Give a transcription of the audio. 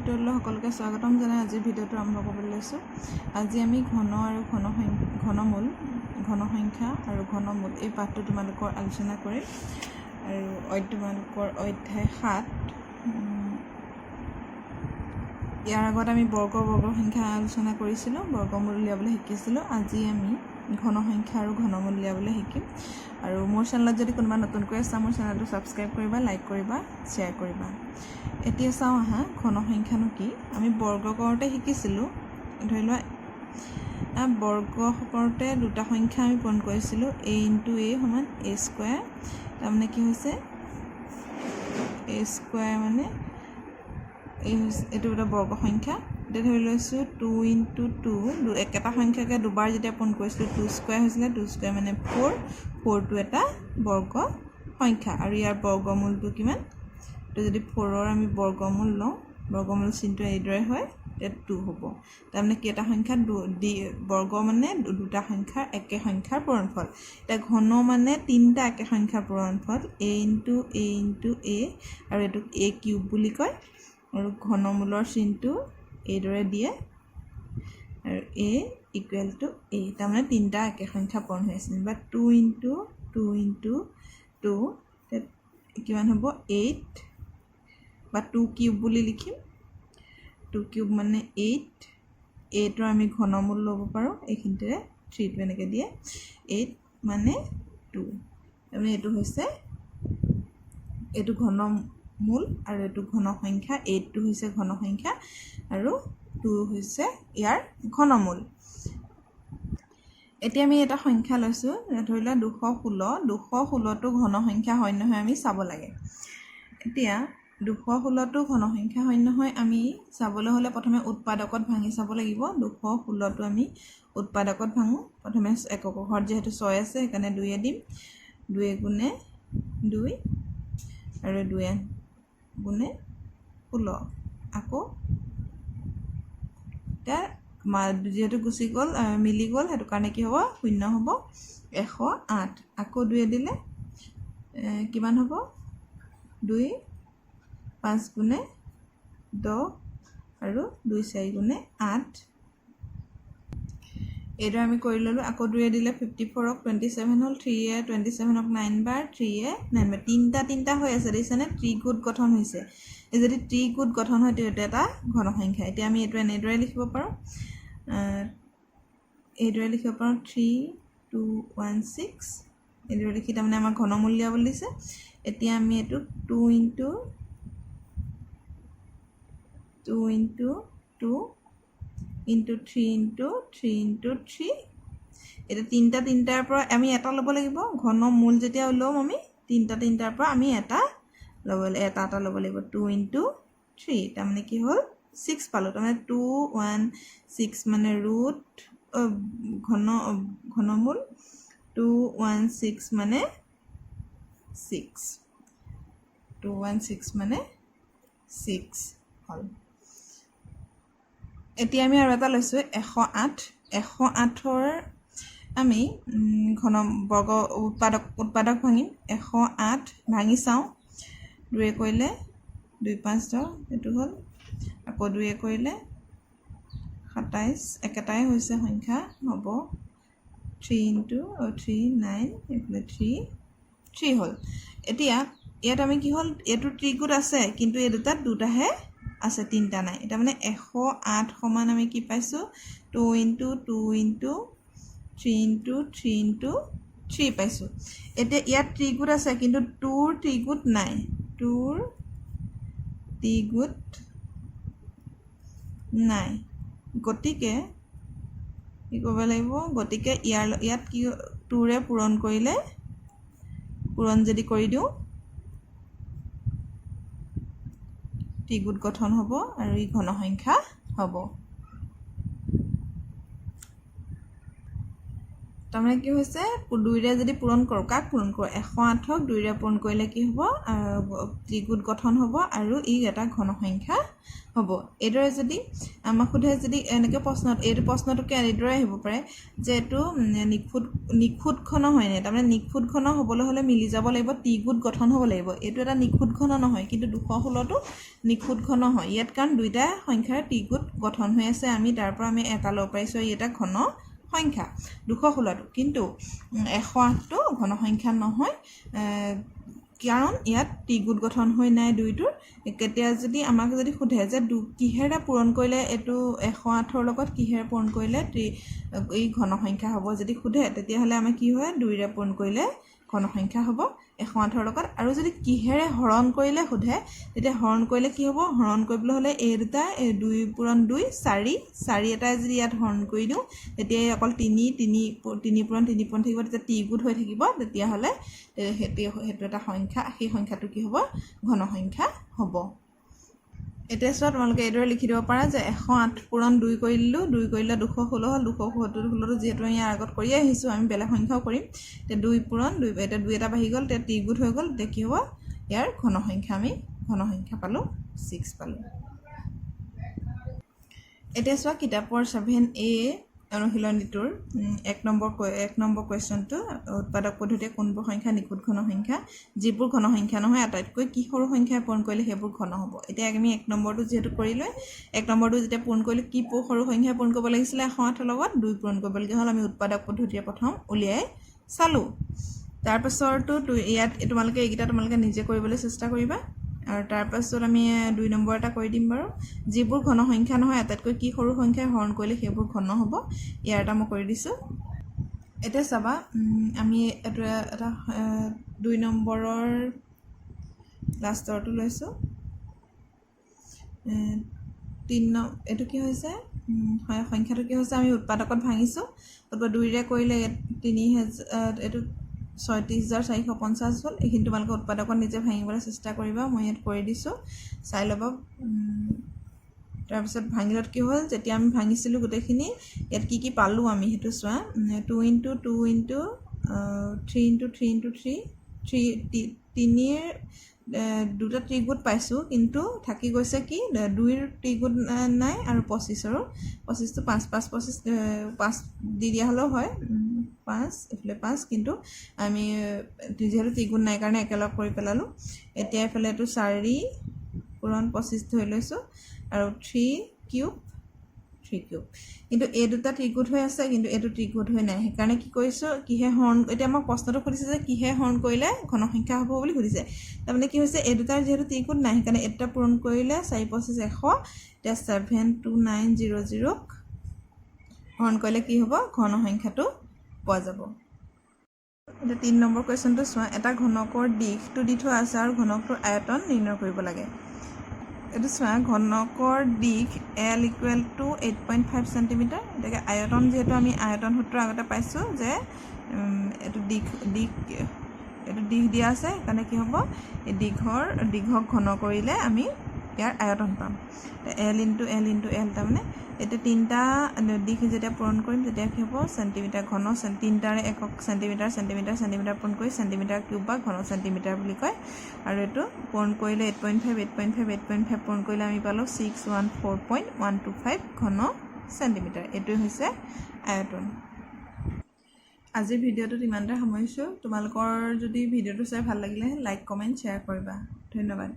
টিউটোৰিয়েললৈ সকলোকে স্বাগতম জনাই আজিৰ ভিডিঅ'টো আৰম্ভ কৰিবলৈ লৈছোঁ। আজি আমি ঘন আৰু ঘনমূল ঘনসংখ্যা আৰু ঘনমূল এই পাঠটো তোমালোকৰ আলোচনা কৰিম আৰু তোমালোকৰ অধ্যায় 7 ইয়াৰ আগত আমি বৰ্গ সংখ্যা আলোচনা কৰিছিলোঁ, বৰ্গমূল উলিয়াবলৈ শিকিছিলোঁ। আজি আমি ঘনসংখ্যা আৰু ঘনমূল উলিয়াবলৈ শিকিম। আৰু মোৰ চেনেলত যদি কোনোবা নতুনকৈ আছে মোৰ চেনেলটো ছাবস্ক্ৰাইব কৰিবা, লাইক কৰিবা, শ্বেয়াৰ কৰিবা। এতিয়া চাওঁ আহা ঘনসংখ্যানো কি। আমি বৰ্গ কৰোঁতে শিকিছিলোঁ, ধৰি লোৱা বৰ্গ কৰোঁতে দুটা সংখ্যা আমি পূৰণ কৰিছিলোঁ, a × a সমান a স্কোৱাৰ। তাৰমানে কি হৈছে a স্কোৱাৰ মানে এইটো এটা বৰ্গ সংখ্যা। এতিয়া ধৰি লৈছোঁ 2 × 2 একেটা সংখ্যাকে দুবাৰ যেতিয়া পূৰণ কৰিছিলোঁ 2 স্কোৱাৰ হৈছিলে। 2 স্কোৱাৰ মানে 4টো এটা বৰ্গ সংখ্যা আৰু ইয়াৰ বৰ্গমূলটো কিমান? তো যদি 4ৰ আমি বৰ্গমূল লওঁ, বৰ্গমূল চিনটো এইদৰে হয়, তেতিয়া 2 হ'ব। তাৰমানে কি এটা সংখ্যা বৰ্গ মানে দুটা সংখ্যাৰ একে সংখ্যাৰ পূৰণফল। এতিয়া ঘন মানে তিনিটা একে সংখ্যাৰ পূৰণফল, a × a আৰু এইটোক a কিউব বুলি কয়। আৰু ঘনমূলৰ চিনটো এইদৰে দিয়ে আৰু a = a, তাৰমানে তিনিটা একে সংখ্যা পূৰণ হৈ আছে। বা 2 × 2 কিমান হ'ব? 8 বা 2 কিউব বুলি লিখিম। 2 কিউব মানে 8। 8ৰ আমি ঘনমূল ল'ব পাৰোঁ, এইখিনিতে 3টো এনেকৈ দিয়ে। 8 মানে 2, তাৰমানে এইটো ঘনমূল আৰু এইটো ঘনসংখ্যা। 8টো হৈছে ঘনসংখ্যা আৰু 2 হৈছে ইয়াৰ ঘনমূল। এতিয়া আমি এটা সংখ্যা লৈছোঁ, ধৰি লোৱা 216। 216টো ঘনসংখ্যা হয় নহয় আমি চাব লাগে। এতিয়া 216টো ঘনসংখ্যা হয় নহয় আমি চাবলৈ হ'লে প্ৰথমে উৎপাদকত ভাঙি চাব লাগিব। 216টো আমি উৎপাদকত ভাঙোঁ। প্ৰথমে একক ঘৰত যিহেতু 6 আছে সেইকাৰণে 2 দিম। 2 × 2 আৰু 2 × 16। আকৌ এতিয়া যিহেতু গুচি গ'ল মিলি গ'ল, সেইটো কাৰণে কি হ'ব? 0 হ'ব। 108। আকৌ 2 দিলে কিমান হ'ব? 2 × 5 × 10 আৰু 2 × 4 × 8। এইদৰে আমি কৰি ল'লোঁ। আকৌ 2 দিলে 54ক 27 হ'ল। 3 27ক 9 বাৰ, 3 9 বাৰ। তিনিটা হৈ আছে, দেখিছেনে? ত্ৰিগোট গঠন হৈছে। এই যদি ত্ৰিগোট গঠন হয় তেতিয়া এটা ঘনসংখ্যা। এতিয়া আমি এইটো এনেদৰে লিখিব পাৰোঁ, 3 2 1 6 এইদৰে লিখি তাৰমানে আমাৰ ঘনমূল উলিয়াবলৈ দিছে। এতিয়া আমি এইটো 2 × 2 × 3 × 3। এতিয়া তিনিটাৰ পৰা আমি এটা ল'ব লাগিব। ঘনমূল যেতিয়া ল'ম আমি তিনিটাৰ পৰা আমি এটা ল'ব লাগিব। 2 × 3 তাৰমানে কি হ'ল? 6 পালোঁ। তাৰমানে 2 1 6 মানে ঘনমূল 2 1 6 মানে 6। 2 1 6 মানে 6 হ'ল। এতিয়া আমি আৰু এটা লৈছোঁ 108। 108ৰ আমি বৰ্গ উৎপাদক ভাঙিম। 108 ভাঙি চাওঁ। 2 কৰিলে 2 5 10 এইটো হ'ল। আকৌ 2 কৰিলে 27, একেটাই হৈছে সংখ্যা হ'ব। 3 × 3 9 এইফালে 3 হ'ল। এতিয়া ইয়াত আমি কি হ'ল? এইটো ত্ৰিগোট আছে কিন্তু এই দুটাহে আছে, তিনিটা নাই। এতিয়া মানে 108 সমান আমি কি পাইছোঁ? 2 × 2 × 3 × 3 × 3 পাইছোঁ। এতিয়া ইয়াত ত্ৰিগোট আছে কিন্তু 2ৰ ত্ৰিগোট নাই। 2ৰ ত্ৰিগোট নাই, গতিকে কি কৰিব লাগিব? গতিকে ইয়াত কি 2ৰে পূৰণ যদি কৰি দিওঁ ত্ৰিগোট গঠন হ'ব আৰু ই ঘনসংখ্যা হ'ব। তাৰমানে কি হৈছে 2ৰে যদি পূৰণ কৰোঁ কাক পূৰণ কৰোঁ 108ক 2ৰে পূৰণ কৰিলে কি হ'ব ত্ৰিগুট গঠন হ'ব আৰু ই এটা ঘন সংখ্যা হ'ব এইদৰে যদি আমাক সোধে যদি এনেকৈ প্ৰশ্নত এইটো প্ৰশ্নটোকে এইদৰে আহিব পাৰে যে এইটো নিখুঁত ঘন হয়নে তাৰমানে নিখুঁত ঘন হ'বলৈ হ'লে মিলি যাব লাগিব ত্ৰিগুট গঠন হ'ব লাগিব এইটো এটা নিখুঁত ঘন নহয় কিন্তু 216টো নিখুঁত ঘন হয় ইয়াত কাৰণ দুইটা সংখ্যাৰ ত্ৰিগুট গঠন হৈ আছে আমি তাৰ পৰা আমি এটা ল'ব পাৰিছোঁ ই এটা ঘন সংখ্যা 216টো কিন্তু 108টো ঘন সংখ্যা নহয় কাৰণ ইয়াত ত্ৰিগুট গঠন হৈ নাই দুইটোৰ কেতিয়া যদি আমাক যদি সোধে যে কিহেৰে পূৰণ কৰিলে এইটো 108ৰ লগত কিহেৰে পূৰণ কৰিলে এই ঘন সংখ্যা হ'ব যদি সোধে তেতিয়াহ'লে আমাৰ কি হয় 2ৰে পূৰণ কৰিলে ঘন সংখ্যা হ'ব 108ৰ লগত আৰু যদি কিহেৰে হৰণ কৰিলে সোধে তেতিয়া হৰণ কৰিলে কি হ'ব হৰণ কৰিবলৈ হ'লে এই দুটা 2 পূৰণ 2 4 এটাই যদি ইয়াত হৰণ কৰি দিওঁ তেতিয়া অকল 3 পূৰণ 3 থাকিব তেতিয়া ত্ৰিগুট হৈ থাকিব তেতিয়াহ'লে সেইটো এটা সংখ্যা সেই সংখ্যাটো কি হ'ব ঘন সংখ্যা হ'ব এতিয়া চোৱা তোমালোকে এইদৰে লিখি দিব পাৰা যে 108 পূৰণ 2 কৰি দিলোঁ 2 কৰিলে 216 হ'ল 216টো যিহেতু আমি ইয়াৰ আগত কৰি আহিছোঁ আমি বেলেগ সংখ্যাও কৰিম এতিয়া 2 পূৰণ 2 এতিয়া 2 এটা বাঢ়ি গ'ল তেতিয়া ত্ৰিগুট হৈ গ'ল তেতিয়া কি হ'ব ইয়াৰ ঘন সংখ্যা আমি ঘন সংখ্যা পালোঁ 6 পালোঁ এতিয়া চোৱা কিতাপৰ 7A অনুশীলনীটোৰ 1 নম্বৰ কুৱেশ্যনটো উৎপাদক পদ্ধতিয়ে কোনবোৰ সংখ্যা নিখুঁত ঘন সংখ্যা যিবোৰ ঘন সংখ্যা নহয় আটাইতকৈ কি সৰু সংখ্যাই পূৰণ কৰিলে সেইবোৰ ঘন হ'ব এতিয়া আমি 1 নম্বৰটো যিহেতু কৰিলোঁ 1 নম্বৰটো যেতিয়া পূৰণ কৰিলোঁ কি সৰু সংখ্যাই পূৰণ কৰিব লাগিছিলে 108ৰ লগত 2 পূৰণ কৰিবলগীয়া হ'ল আমি উৎপাদক পদ্ধতিৰে প্ৰথম উলিয়াই চালোঁ তাৰপাছৰটো ইয়াত তোমালোকে এইকেইটা তোমালোকে নিজে কৰিবলৈ চেষ্টা কৰিবা আৰু তাৰপাছত আমি 2 নম্বৰ এটা কৰি দিম বাৰু যিবোৰ ঘন সংখ্যা নহয় আটাইতকৈ কি সৰু সংখ্যাই হৰণ কৰিলে সেইবোৰ ঘন হ'ব ইয়াৰ এটা মই কৰি দিছোঁ এতিয়া চাবা আমি এটা 2 নম্বৰৰ লাষ্টৰটো লৈছোঁ 3 এইটো কি হৈছে সংখ্যাটো কি হৈছে আমি উৎপাদকত ভাঙিছোঁ 2ৰে কৰিলে 3000 এইটো 36450 হ'ল এইখিনি তোমালোকে উৎপাদকত নিজে ভাঙিবলৈ চেষ্টা কৰিবা মই ইয়াত কৰি দিছোঁ চাই ল'বা তাৰপিছত ভাঙিলত কি হ'ল যেতিয়া আমি ভাঙিছিলোঁ গোটেইখিনি ইয়াত কি পালোঁ আমি সেইটো চোৱা 2 × 2 × 3 × 3 × 3 3ৰ দুটা ত্ৰিগুট পাইছোঁ কিন্তু থাকি গৈছে কি 2ৰ ত্ৰিগুট নাই আৰু 25ৰো 25টো 5 5 25 5 দি দিয়া হ'লেও হয় 5 এইফালে 5 কিন্তু আমি যিহেতু ত্ৰিগুট নাই কাৰণে একেলগ কৰি পেলালোঁ এতিয়া এইফালে এইটো 4 পূৰণ 25 ধৰি লৈছোঁ আৰু 3 কিউব কিন্তু এই দুটা ত্ৰিগুট হৈ আছে কিন্তু এইটো ত্ৰিগুট হৈ নাই সেইকাৰণে কি কৰিছোঁ কিহে হৰণ এতিয়া আমাক প্ৰশ্নটো সুধিছে যে কিহে হৰণ কৰিলে ঘন সংখ্যা হ'ব বুলি সুধিছে তাৰমানে কি হৈছে এই দুটাৰ যিহেতু ত্ৰিগুট নাই সেইকাৰণে এটা পূৰণ কৰিলে 4 25 100 এতিয়া 72900ক হৰণ কৰিলে কি হ'ব ঘন সংখ্যাটো পোৱা যাব এতিয়া 3 নম্বৰ কুৱেশ্যনটো চোৱা এটা ঘনকৰ দিশটো দি থোৱা আছে আৰু ঘনকটোৰ আয়তন নিৰ্ণয় কৰিব লাগে এইটো চোৱা ঘনকৰ দিশ L = 8.5 cm এতিয়া আয়তন যিহেতু আমি আয়তন সূত্ৰ আগতে পাইছোঁ যে এইটো দিশ দিয়া আছে সেইকাৰণে কি হ'ব এই দীঘক ঘন কৰিলে আমি ইয়াৰ আয়তন পাম L × L × L তাৰমানে এতিয়া 3টা দিশ যেতিয়া পূৰণ কৰিম তেতিয়া কি হ'ব চেণ্টিমিটাৰ ঘন 3টাৰে একক চেণ্টিমিটাৰ পূৰণ কৰি চেণ্টিমিটাৰ কিউব বা ঘন চেণ্টিমিটাৰ বুলি কয় আৰু এইটো পূৰণ কৰিলে 8.5 পূৰণ কৰিলে আমি পালোঁ 614.125 ঘন চেণ্টিমিটাৰ এইটোৱে হৈছে আয়তন আজিৰ ভিডিঅ'টোত ইমানতে সামৰিছোঁ তোমালোকৰ যদি ভিডিঅ'টো চাই ভাল লাগিলে লাইক কমেণ্ট শ্বেয়াৰ কৰিবা ধন্যবাদ